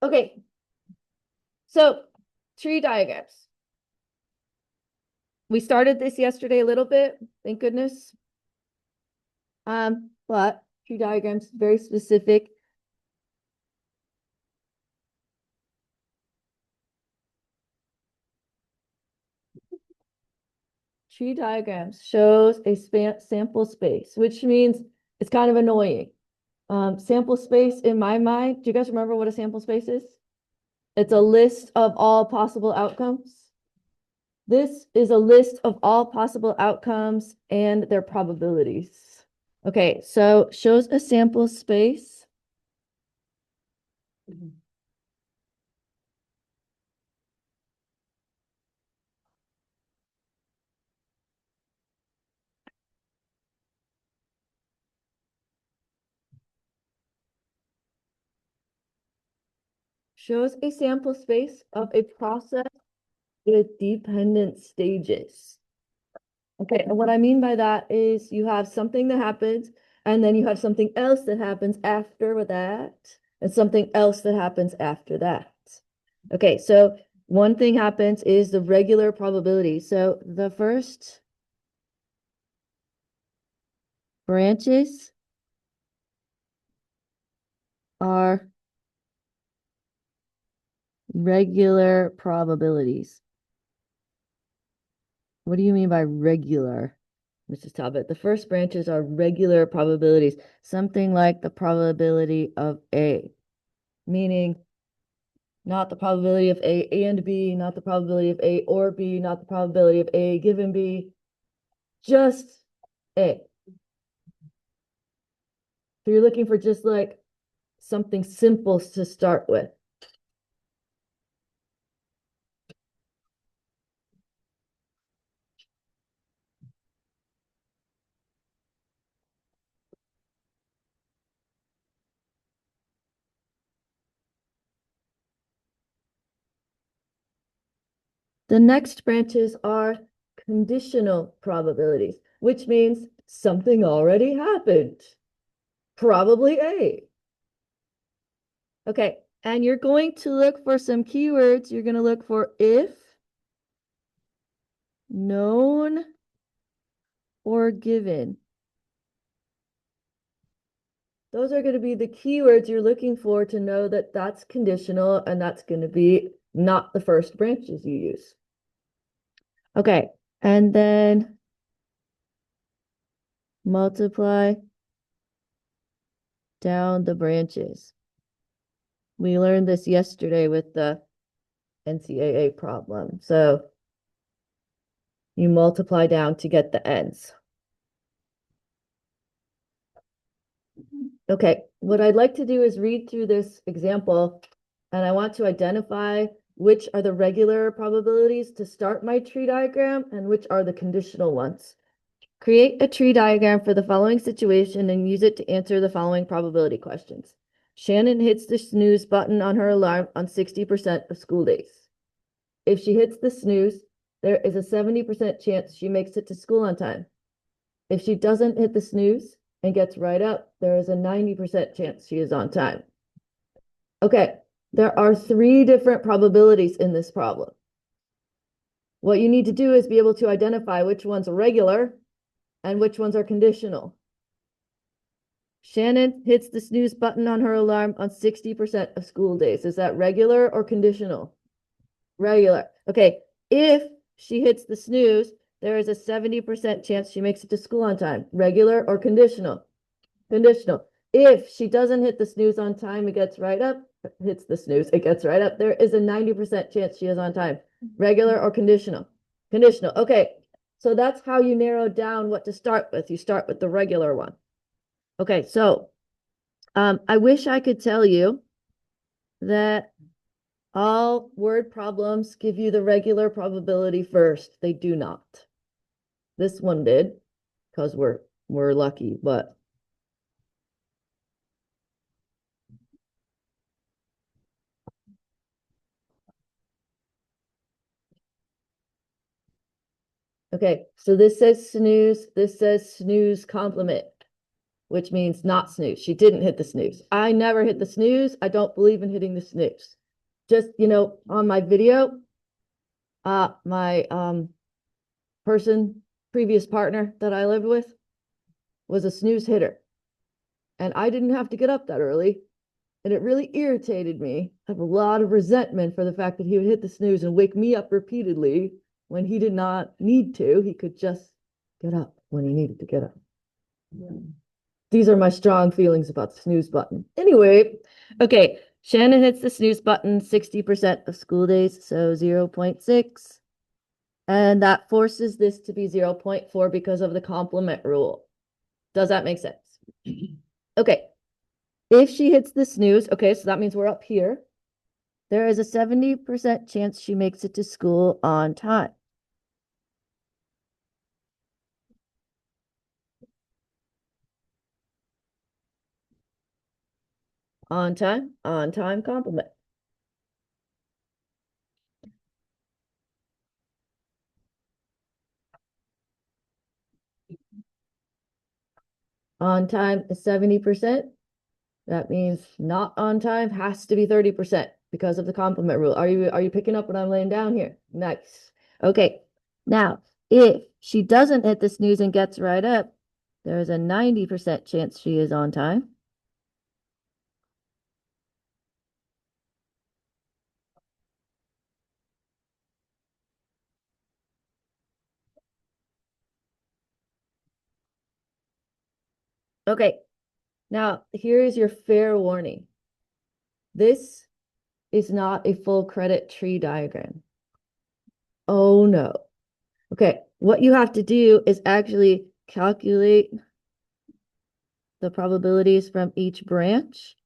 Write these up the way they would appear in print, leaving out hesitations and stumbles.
Okay, so tree diagrams. We started this yesterday a little bit, thank goodness. But tree diagrams, very specific. Tree diagrams shows a sample space, which means it's kind of annoying. Sample space in my mind, do you guys remember what a sample space is? It's a list of all possible outcomes. This is a list of all possible outcomes and their probabilities. Okay, so shows a sample space. Shows a sample space of a process with dependent stages. Okay, and what I mean by that is you have something that happens, and then you have something else that happens after that, and something else that happens after that. Okay, so one thing happens is the regular probability. So the first branches are regular probabilities. What do you mean by regular, Mrs. Talbot? The first branches are regular probabilities, something like the probability of A, meaning not the probability of A and B, not the probability of A or B, not the probability of A given B, just A. So you're looking for just like something simple to start with. The next branches are conditional probabilities, which means something already happened. Probably A. Okay, and you're going to look for some keywords. You're going to look for if, known, or given. Those are going to be the keywords you're looking for to know that that's conditional and that's going to be not the first branches you use. Okay, and then multiply down the branches. We learned this yesterday with the NCAA problem. So you multiply down to get the ends. Okay, what I'd like to do is read through this example, and I want to identify which are the regular probabilities to start my tree diagram and which are the conditional ones. Create a tree diagram for the following situation and use it to answer the following probability questions. Shannon hits the snooze button on her alarm on 60% of school days. If she hits the snooze, there is a 70% chance she makes it to school on time. If she doesn't hit the snooze and gets right up, there is a 90% chance she is on time. Okay, there are 3 different probabilities in this problem. What you need to do is be able to identify which ones are regular and which ones are conditional. Shannon hits the snooze button on her alarm on 60% of school days. Is that regular or conditional? Regular. Okay, if she hits the snooze, there is a 70% chance she makes it to school on time. Regular or conditional? Conditional. If she doesn't hit the snooze on time, it gets right up. Hits the snooze, it gets right up. There is a 90% chance she is on time. Regular or conditional? Conditional. Okay, so that's how you narrow down what to start with. You start with the regular one. Okay, so I wish I could tell you that all word problems give you the regular probability first. They do not. This one did, because we're lucky, but okay, so this says snooze complement. which means not snooze. She didn't hit the snooze. I never hit the snooze. I don't believe in hitting the snooze. Just, on my video, my previous partner that I lived with was a snooze hitter. And I didn't have to get up that early. And it really irritated me. I have a lot of resentment for the fact that he would hit the snooze and wake me up repeatedly when he did not need to. He could just get up when he needed to get up. Yeah. These are my strong feelings about the snooze button. Anyway, okay, Shannon hits the snooze button 60% of school days, so 0.6. And that forces this to be 0.4 because of the complement rule. Does that make sense? Okay. If she hits the snooze, okay, so that means we're up here. There is a 70% chance she makes it to school on time. On time complement. On time is 70%. That means not on time has to be 30% because of the complement rule. Are you picking up what I'm laying down here? Nice. Okay. Now, if she doesn't hit the snooze and gets right up, there's a 90% chance she is on time. Okay. Now, here is your fair warning. This is not a full credit tree diagram. Oh no. Okay, what you have to do is actually calculate the probabilities from each branch.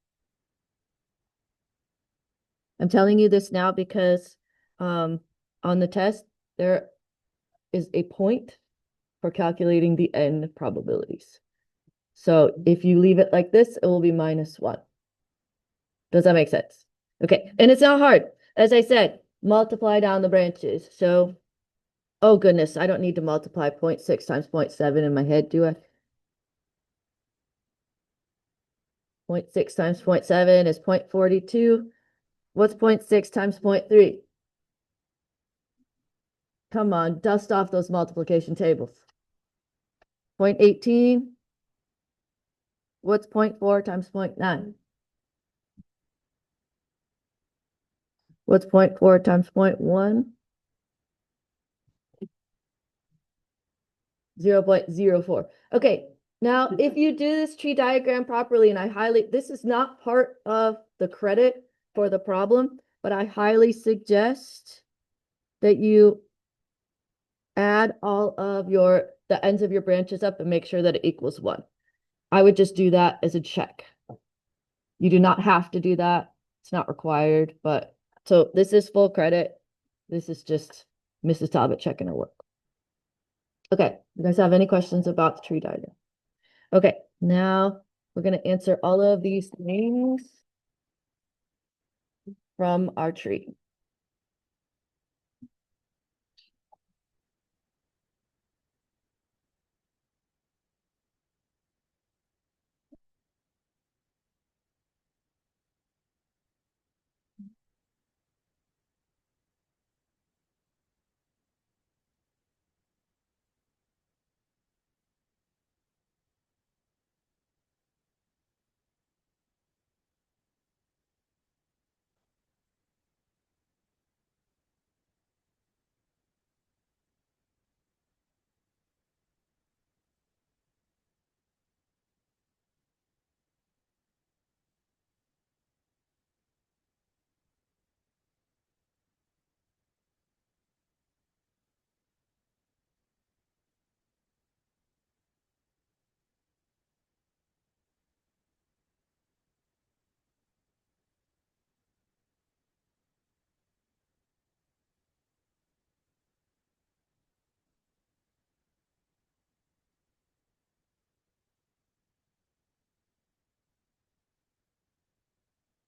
I'm telling you this now because on the test, there is a point for calculating the n probabilities. So if you leave it like this, it will be -1. Does that make sense? Okay, and it's not hard. As I said, multiply down the branches. So, oh goodness, I don't need to multiply 0.6 times 0.7 in my head, do I? 0.6 times 0.7 is 0.42. What's 0.6 times 0.3? Come on, dust off those multiplication tables. 0.18. What's 0.4 times 0.9? What's 0.4 times 0.1? 0.04. Okay, now if you do this tree diagram properly, and this is not part of the credit for the problem, but I highly suggest that you add all of the ends of your branches up and make sure that it equals 1. I would just do that as a check. You do not have to do that. It's not required, but so this is full credit. This is just Mrs. Talbot checking her work. Okay, you guys have any questions about the tree diagram? Okay, now we're going to answer all of these things from our tree.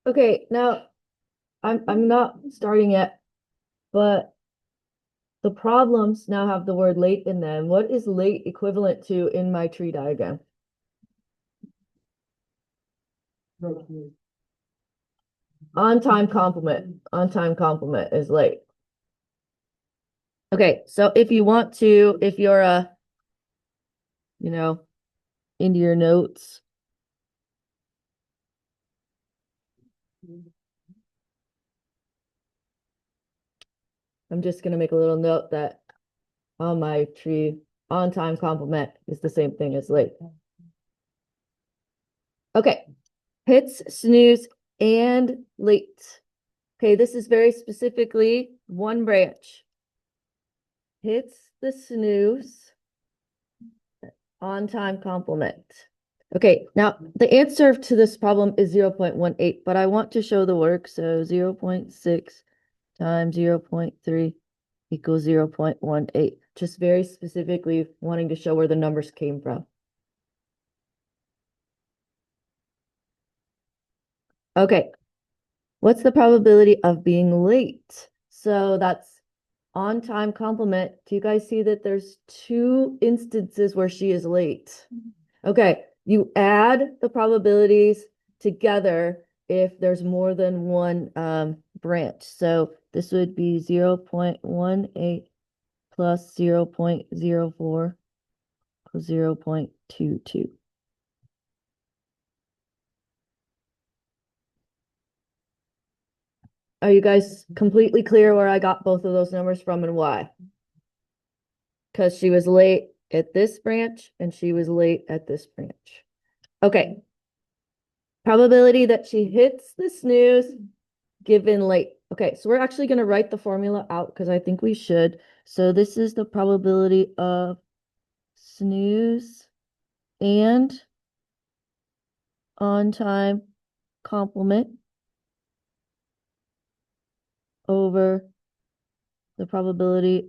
Okay, now I'm not starting yet, but the problems now have the word late in them. What is late equivalent to in my tree diagram? On-time complement is late. Okay, so if you want to, if you're into your notes. I'm just gonna make a little note that on my tree, on-time complement is the same thing as late. Okay, hits, snooze, and late. Okay, this is very specifically one branch. Hits the snooze, on-time complement. Okay, now the answer to this problem is 0.18, but I want to show the work. So 0.6 times 0.3 equals 0.18. Just very specifically wanting to show where the numbers came from. Okay, what's the probability of being late? So that's on-time complement. Do you guys see that there's two instances where she is late? Okay, you add the probabilities together if there's more than one branch. So this would be 0.18 plus 0.04 equals 0.22. Are you guys completely clear where I got both of those numbers from and why? Because she was late at this branch and she was late at this branch. Okay. Probability that she hits the snooze given late. Okay, so we're actually going to write the formula out because I think we should. So this is the probability of snooze and on-time complement over the probability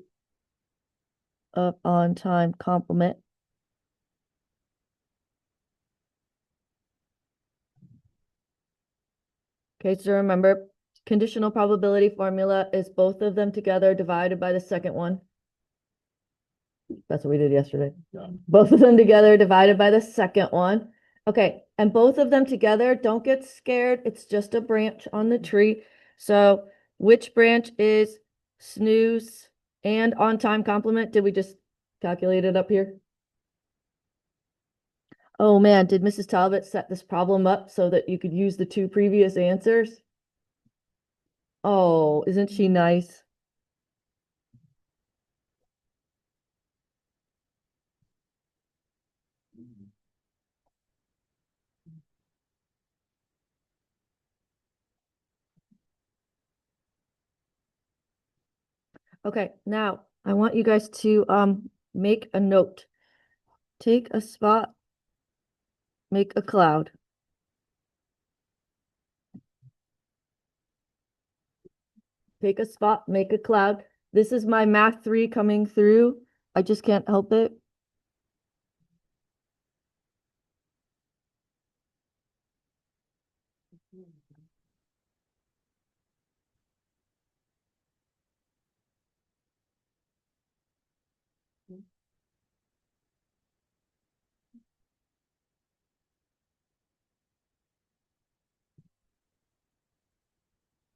of on-time complement. Okay, so remember, conditional probability formula is both of them together divided by the second one. That's what we did yesterday. Yeah. Both of them together divided by the second one. Okay, and both of them together, don't get scared. It's just a branch on the tree. So which branch is snooze and on-time complement? Did we just calculate it up here? Oh man, did Mrs. Talbot set this problem up so that you could use the two previous answers? Oh, isn't she nice? Okay, now I want you guys to make a note. Take a spot, make a cloud. Take a spot, make a cloud. This is my math 3 coming through. I just can't help it.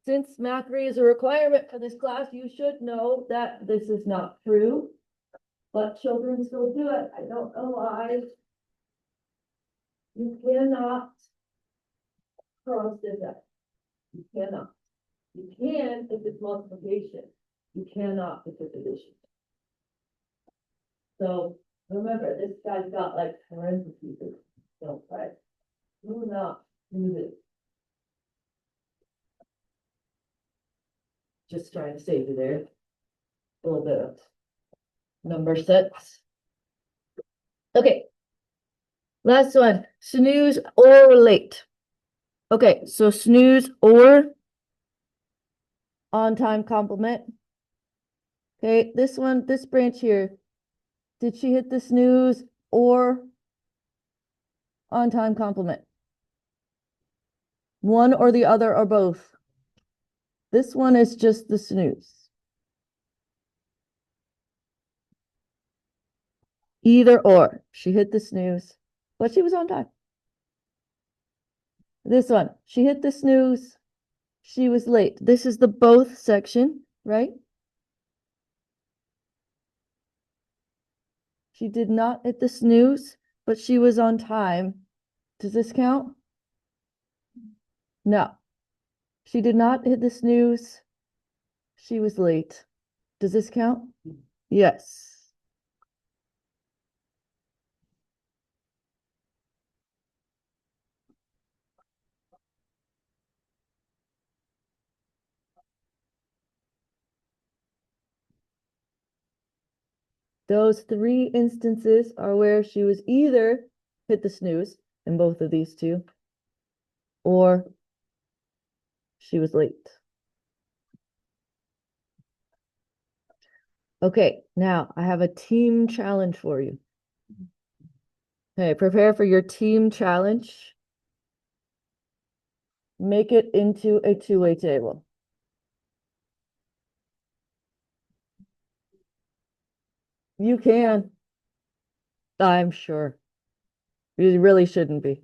Since math 3 is a requirement for this class, you should know that this is not true, but children still do it. I don't know why. You cannot cross this out. You cannot. You can if it's multiplication. You cannot if it's addition. So remember, this guy's got like parentheses. Don't try. Do not do this. Just trying to save you there. A little bit of number 6. Okay. Last one, snooze or late. Okay, so snooze or on-time complement. Okay, this one, this branch here, did she hit the snooze or on-time complement? One or the other or both? This one is just the snooze. Either or. She hit the snooze, but she was on time. This one, she hit the snooze. She was late. This is the both section, right? She did not hit the snooze, but she was on time. Does this count? No. She did not hit the snooze. She was late. Does this count? Yes. Those three instances are where she was either hit the snooze in both of these two, or she was late. Okay, now I have a team challenge for you. Okay, prepare for your team challenge. Make it into a two-way table. You can. I'm sure. You really shouldn't be.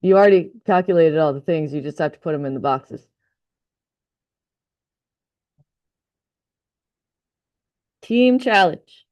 You already calculated all the things. You just have to put them in the boxes. Team challenge.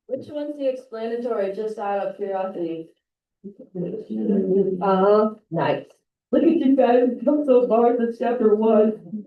Which one's the explanatory, just out of curiosity? Nice. Look at you guys, come so far, that's chapter 1.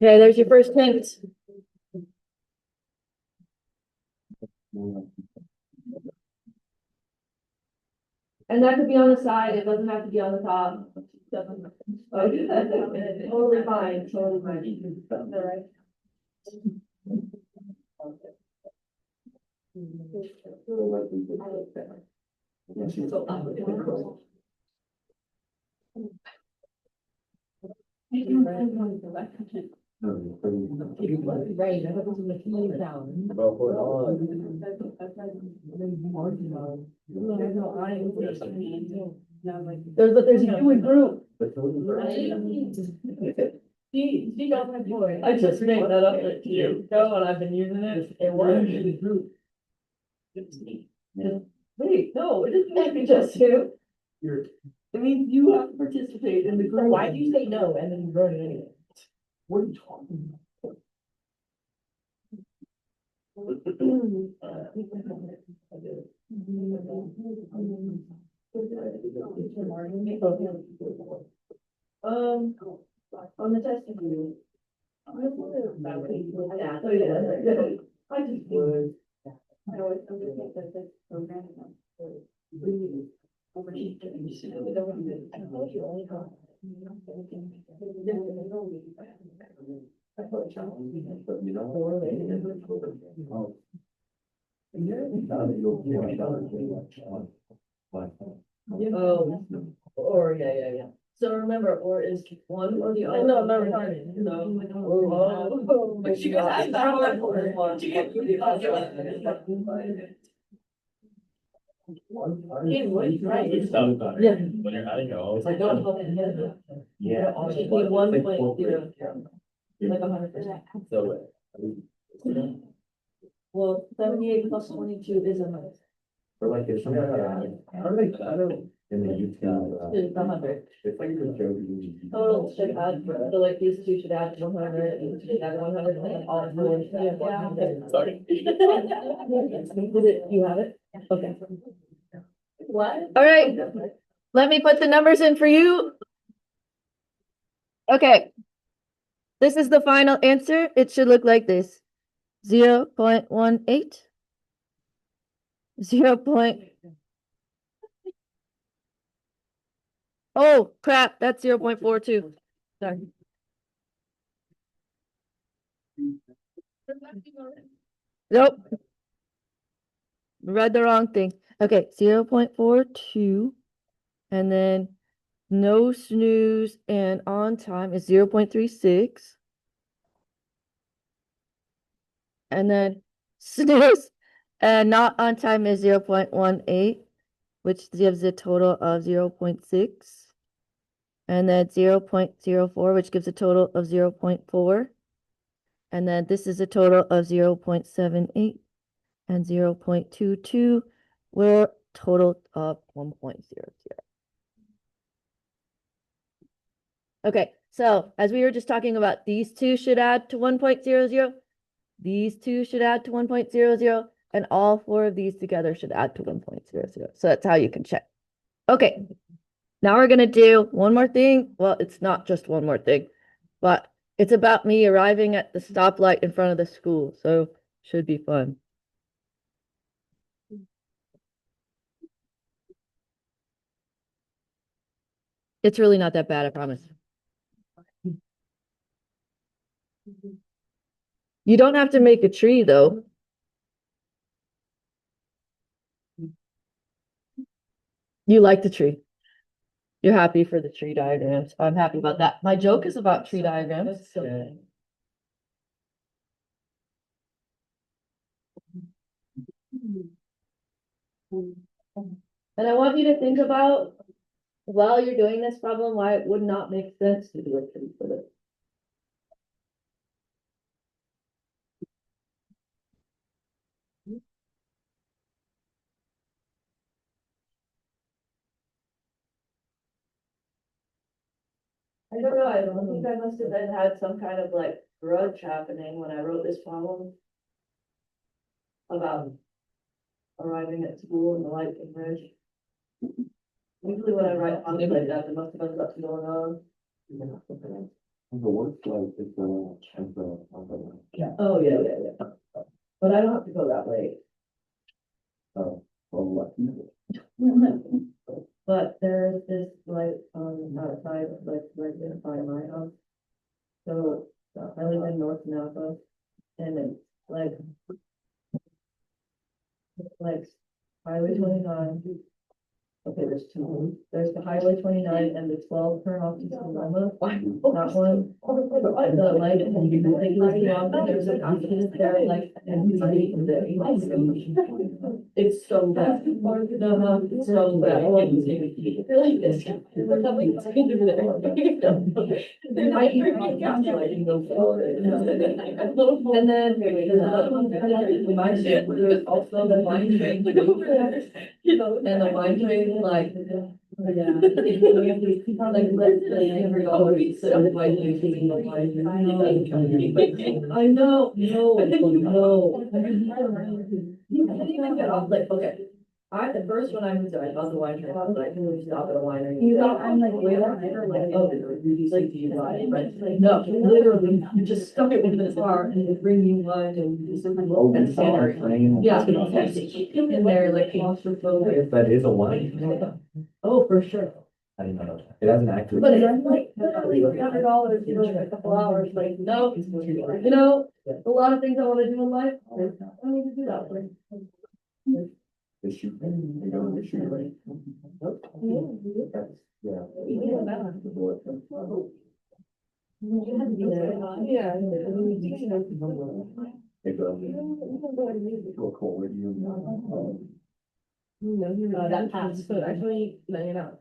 Okay, there's your first hint. And that could be on the side, it doesn't have to be on the top. Okay, totally fine, totally fine. All right. Right, I hope it's in the community down. There's a you and group. She got my boy. I just made that up with you. No, and I've been using it. It works. Wait, no, it doesn't have to be just you. It means you have to participate in the group. Why do you say no and then you wrote it anyway? What are you talking about? On the testing view. I just would. I always think that this program. Oh, or yeah. So remember, or is one or the other? No, no. But she goes, I thought one. Right. Yeah. When you're adding it all, it's Like, like, yeah. One point zero. Like 100%. so. Well, 78 plus 22 is 100. Or like if somebody, how do they, I don't, in the YouTube. It's 100. It's like the joke. Total should add, so like these two should add 100, and should add 100, and then all four should add 100. Sorry. You have it? Okay. What? All right, let me put the numbers in for you. Okay. This is the final answer. It should look like this. 0.18. 0. Oh, crap, that's 0.42. Sorry. Nope. Read the wrong thing. Okay, 0.42. And then no snooze and on time is 0.36. And then snooze and not on time is 0.18, which gives a total of 0.6. And then 0.04, which gives a total of 0.4. And then this is a total of 0.78 and 0.22, will total of 1.00. Okay, so as we were just talking about, these two should add to 1.00. These two should add to 1.00, and all four of these together should add to 1.00. So that's how you can check. Okay, now we're gonna do one more thing. Well, it's not just one more thing, but it's about me arriving at the stoplight in front of the school, so should be fun. It's really not that bad, I promise. You don't have to make a tree, though. You like the tree. You're happy for the tree diagrams. I'm happy about that. My joke is about tree diagrams. And I want you to think about, while you're doing this problem, why it would not make sense to do a tree for this. I don't know, I don't think I must have then had some kind of like grudge happening when I wrote this problem about arriving at school and the light being red. Usually when I write something like that, there must have been something going on. The work like it's Oh, yeah. But I don't have to go that way. But there's this light on the outside, like right by my house. So I live in North Napa, and it's like Highway 29. Okay, there's two. There's the Highway 29 and the 12 turn off to Sonoma. That one. The light is ridiculously long, but there's an accident there, like, and it's so bad. It's so bad. I feel like this. There might even be gaslighting those. And then the mine train, there's also the mine train. And the mine train, like, Yeah. Like, let's say every other week, so like, I know, no. You can't even get off, like, okay. The first one I moved to, I thought the wine shop, I was like, we should stop at a winery. You thought, I'm like, wait, like, oh, you like, do you wine, right? Like, no, literally, you just stuck it with the car and they bring you wine and you simply Oh, look and it's all scenery. frame. Yeah, in there, like, claustrophobic. That is a wine. Oh, for sure. I didn't know that. It has an actor. But it's like, literally $300, you know, like a couple hours, like, no, you know, a lot of things I wanna do in life, I don't need to do that. Like, The shoot. You go to the shoot, right? Yeah. Yeah. They go cold with you. That pass, but actually, no, you're not.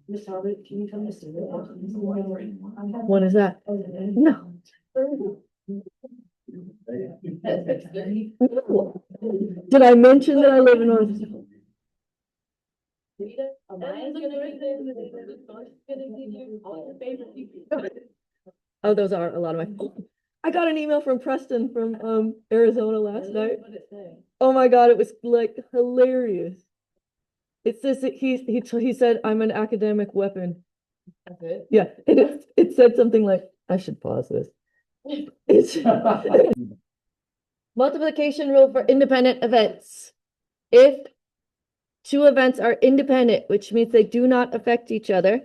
Miss Talbot, can you come to see me? When is that? No. Did I mention that I live in North? Oh, those are a lot of my. I got an email from Preston from Arizona last night. Oh my God, it was like hilarious. It says that he said I'm an academic weapon. That's it. Yeah, it said something like, I should pause this. It's multiplication rule for independent events. If two events are independent, which means they do not affect each other,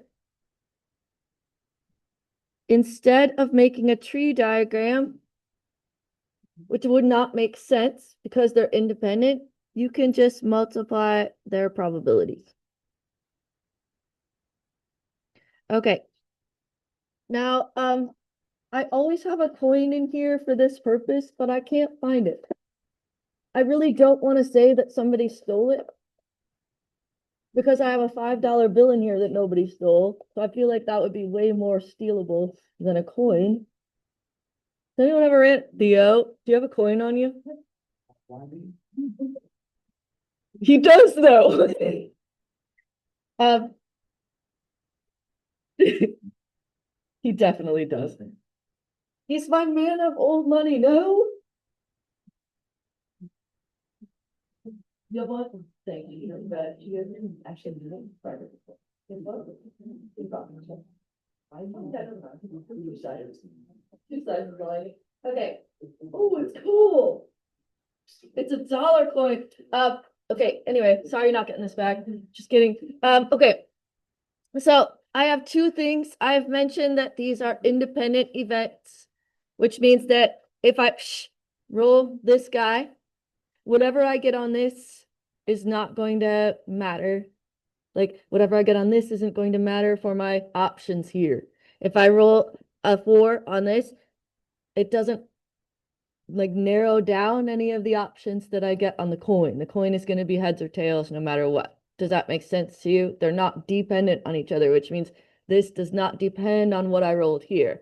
instead of making a tree diagram, which would not make sense because they're independent, you can just multiply their probabilities. Okay. Now, I always have a coin in here for this purpose, but I can't find it. I really don't want to say that somebody stole it because I have a $5 bill in here that nobody stole. So I feel like that would be way more stealable than a coin. Has anyone ever ran? Theo, do you have a coin on you? He does though. He definitely does. He's my man of old money, no? You have one? Thank you, but you actually didn't. I think that two sides. Two sides of lining. Okay. Oh, it's cool. It's a dollar coin. Okay, anyway, sorry you're not getting this back. Just kidding. Okay. So I have two things. I've mentioned that these are independent events, which means that if I roll this guy, whatever I get on this is not going to matter. Like whatever I get on this isn't going to matter for my options here. If I roll a 4 on this, it doesn't like narrow down any of the options that I get on the coin. The coin is going to be heads or tails no matter what. Does that make sense to you? They're not dependent on each other, which means this does not depend on what I rolled here.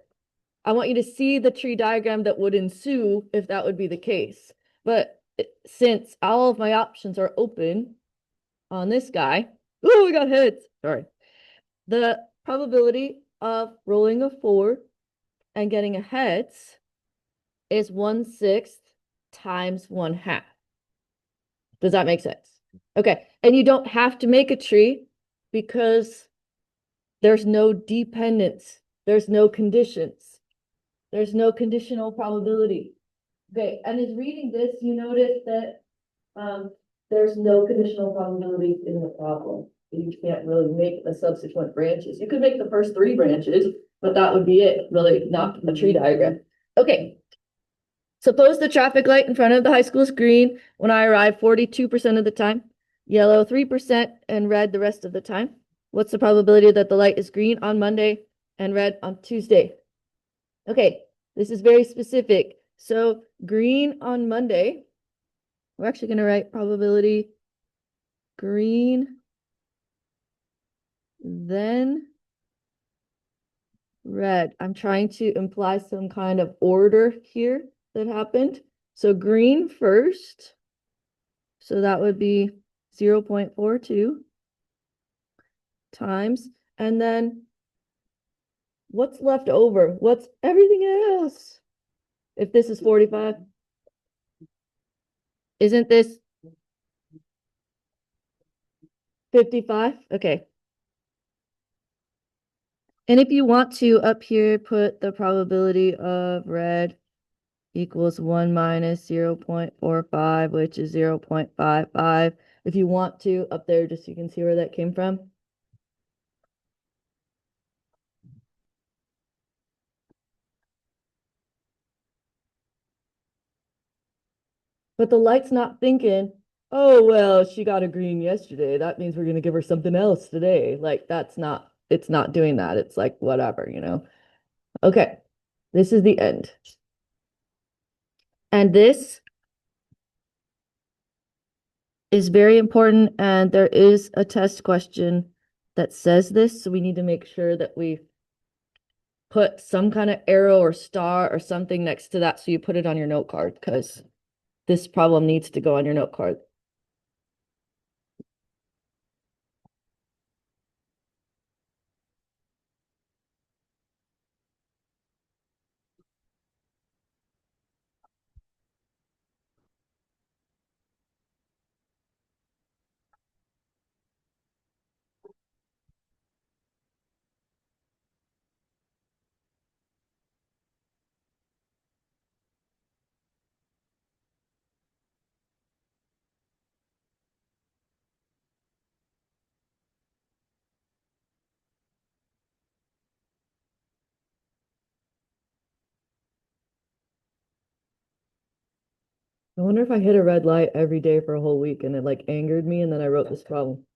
I want you to see the tree diagram that would ensue if that would be the case. But since all of my options are open on this guy, oh, we got heads. Sorry. The probability of rolling a 4 and getting a heads is 1/6 times 1/2. Does that make sense? Okay. And you don't have to make a tree because there's no dependence. There's no conditions. There's no conditional probability. Okay. And as reading this, you notice that there's no conditional probability in the problem. You can't really make the subsequent branches. You could make the first 3 branches, but that would be it, really, not the tree diagram. Okay. Suppose the traffic light in front of the high school is green when I arrive 42% of the time, yellow 3%, and red the rest of the time. What's the probability that the light is green on Monday and red on Tuesday? Okay, this is very specific. So green on Monday, we're actually going to write probability green, then red. I'm trying to imply some kind of order here that happened. So green first. So that would be 0.42. times, and then what's left over? What's everything else? If this is 45, isn't this 55? Okay. And if you want to up here, put the probability of red equals 1 minus 0.45, which is 0.55. If you want to up there, just so you can see where that came from. But the light's not thinking, oh, well, she got a green yesterday. That means we're going to give her something else today. Like, it's not doing that. It's like, whatever, you know? Okay, this is the end. And this is very important. And there is a test question that says this. So we need to make sure that we put some kind of arrow or star or something next to that. So you put it on your note card because this problem needs to go on your note card. I wonder if I hit a red light every day for a whole week and it like angered me and then I wrote this problem.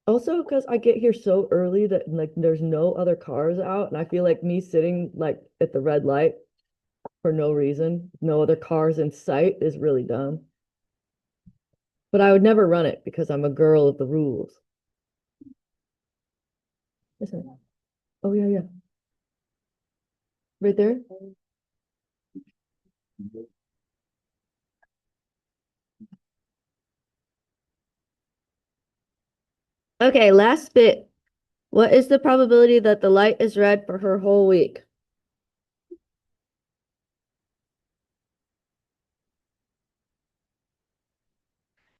Also, because I get here so early that like there's no other cars out, and I feel like me sitting like at the red light for no reason, no other cars in sight is really dumb. But I would never run it because I'm a girl of the rules. Listen. Oh yeah, yeah. Right there. Okay, last bit. What is the probability that the light is red for her whole week?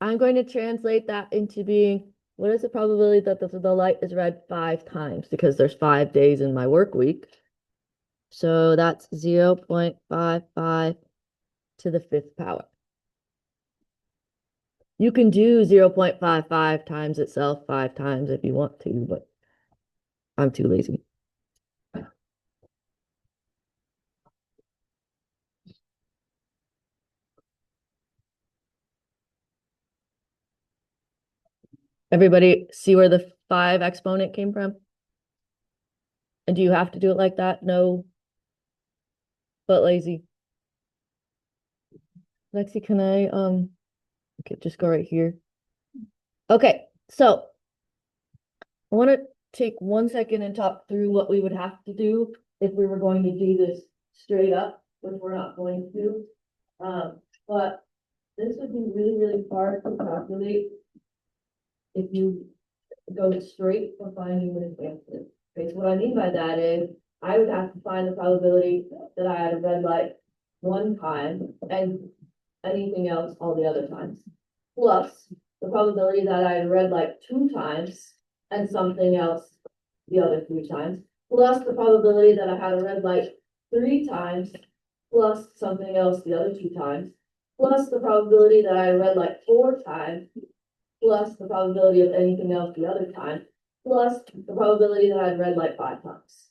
I'm going to translate that into being, what is the probability that the light is red 5 times? Because there's 5 days in my work week. So that's 0.55 to the 5th power. You can do 0.55 times itself 5 times if you want to, but I'm too lazy. Everybody see where the 5 exponent came from? And do you have to do it like that? No, but lazy. Lexi, can I, okay, just go right here. Okay, so I want to take 1 second and talk through what we would have to do if we were going to do this straight up, which we're not going to do. But this would be really, really hard to calculate if you go straight for finding the answer. Okay, so what I mean by that is I would have to find the probability that I had a red light 1 time and anything else all the other times. Plus the probability that I had a red light 2 times and something else the other 3 times. Plus the probability that I had a red light 3 times plus something else the other 2 times. Plus the probability that I had a red light 4 times plus the probability of anything else the other time, plus the probability that I had red light 5 times.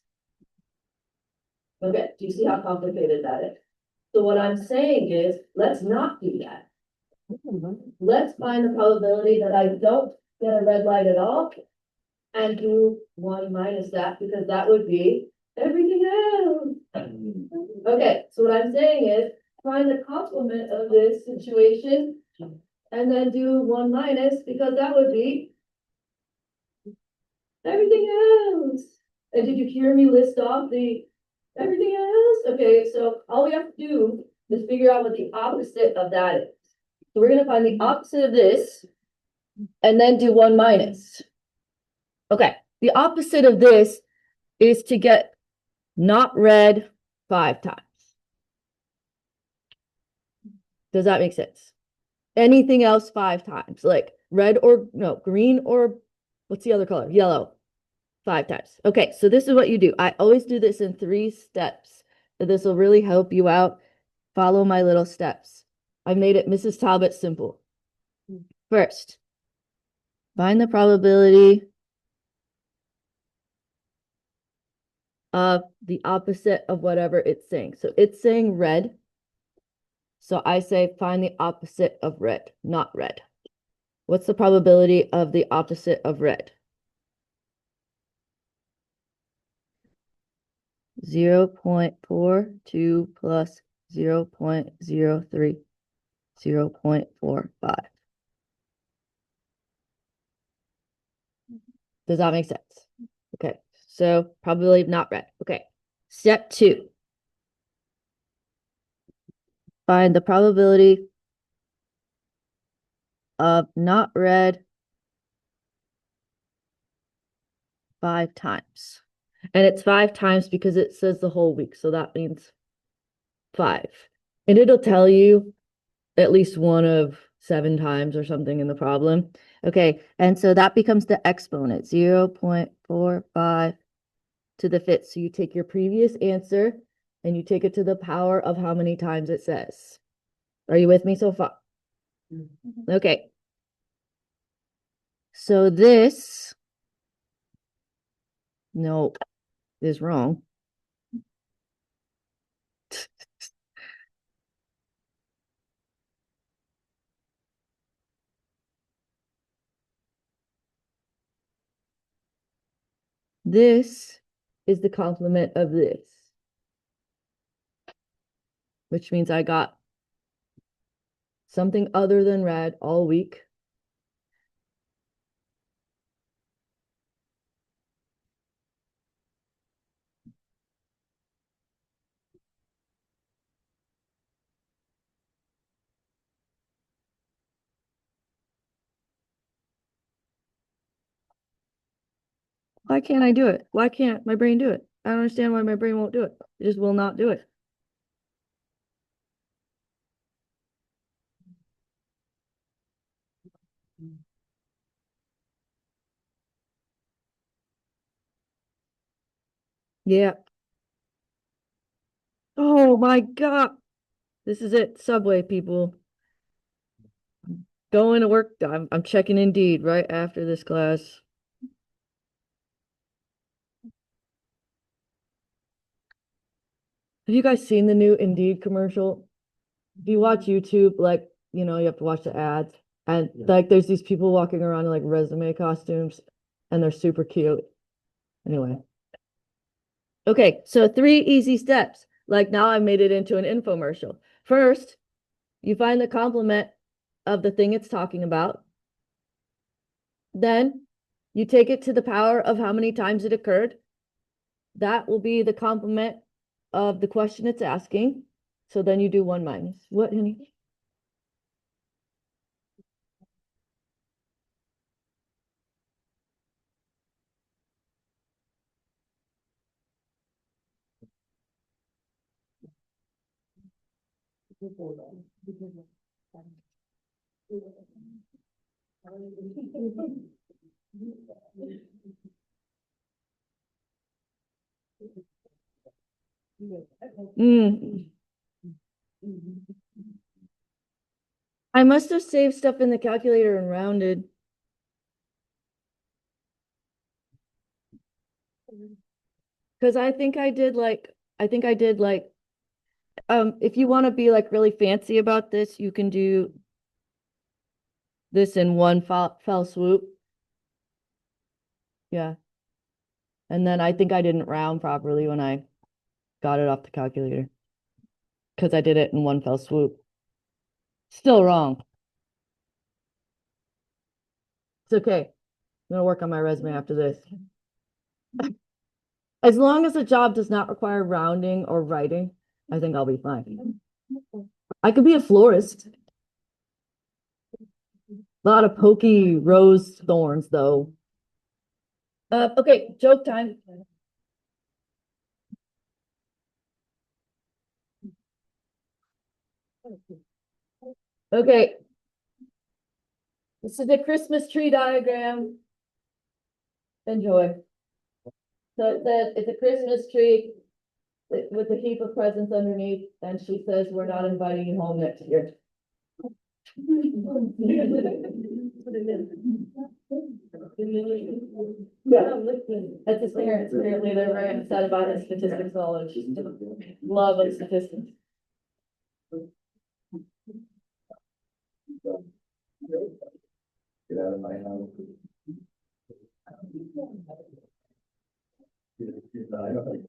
Okay, do you see how complicated that is? So what I'm saying is, let's not do that. Let's find the probability that I don't get a red light at all and do 1 minus that, because that would be everything else. Okay, so what I'm saying is, find the complement of this situation and then do 1 minus, because that would be everything else. And did you hear me list off the everything else? Okay, so all we have to do is figure out what the opposite of that is. So we're gonna find the opposite of this and then do 1 minus. Okay, the opposite of this is to get not red 5 times. Does that make sense? Anything else 5 times, like red or no, green or what's the other color? Yellow. 5 times. Okay, so this is what you do. I always do this in 3 steps. So this will really help you out. Follow my little steps. I made it Mrs. Talbot simple. First, find the probability of the opposite of whatever it's saying. So it's saying red. So I say find the opposite of red, not red. What's the probability of the opposite of red? 0.42 plus 0.03, 0.45. Does that make sense? Okay, so probably not red. Okay, step 2. Find the probability of not red 5 times. And it's 5 times because it says the whole week. So that means 5. And it'll tell you at least one of 7 times or something in the problem. Okay, and so that becomes the exponent, 0.45 to the 5th. So you take your previous answer and you take it to the power of how many times it says. Are you with me so far? Okay. So this, no, is wrong. This is the complement of this, which means I got something other than red all week. Why can't I do it? Why can't my brain do it? I don't understand why my brain won't do it. It just will not do it. Yeah. Oh my God. This is it. Subway people. Going to work. I'm checking Indeed right after this class. Have you guys seen the new Indeed commercial? If you watch YouTube, like, you know, you have to watch the ads. And Yeah. like there's these people walking around in like resume costumes and they're super cute. Anyway. Okay, so 3 easy steps. Like now I made it into an infomercial. First, you find the complement of the thing it's talking about. Then you take it to the power of how many times it occurred. That will be the complement of the question it's asking. So then you do 1 minus. What, honey? Mm. I must have saved stuff in the calculator and rounded. Because I think I did like, if you want to be like really fancy about this, you can do this in one fell swoop. Yeah. And then I think I didn't round properly when I got it off the calculator. Because I did it in one fell swoop. Still wrong. It's okay. I'm gonna work on my resume after this. As long as the job does not require rounding or writing, I think I'll be fine. I could be a florist. Lot of pokey rose thorns, though. Okay, joke time. Okay. This is a Christmas tree diagram. Enjoy. So it says it's a Christmas tree with a heap of presents underneath, and she says, we're not inviting you home next year. Yeah, that's his parents, apparently they're very upset about his statistics knowledge, love of statistics. Get out of my house. I don't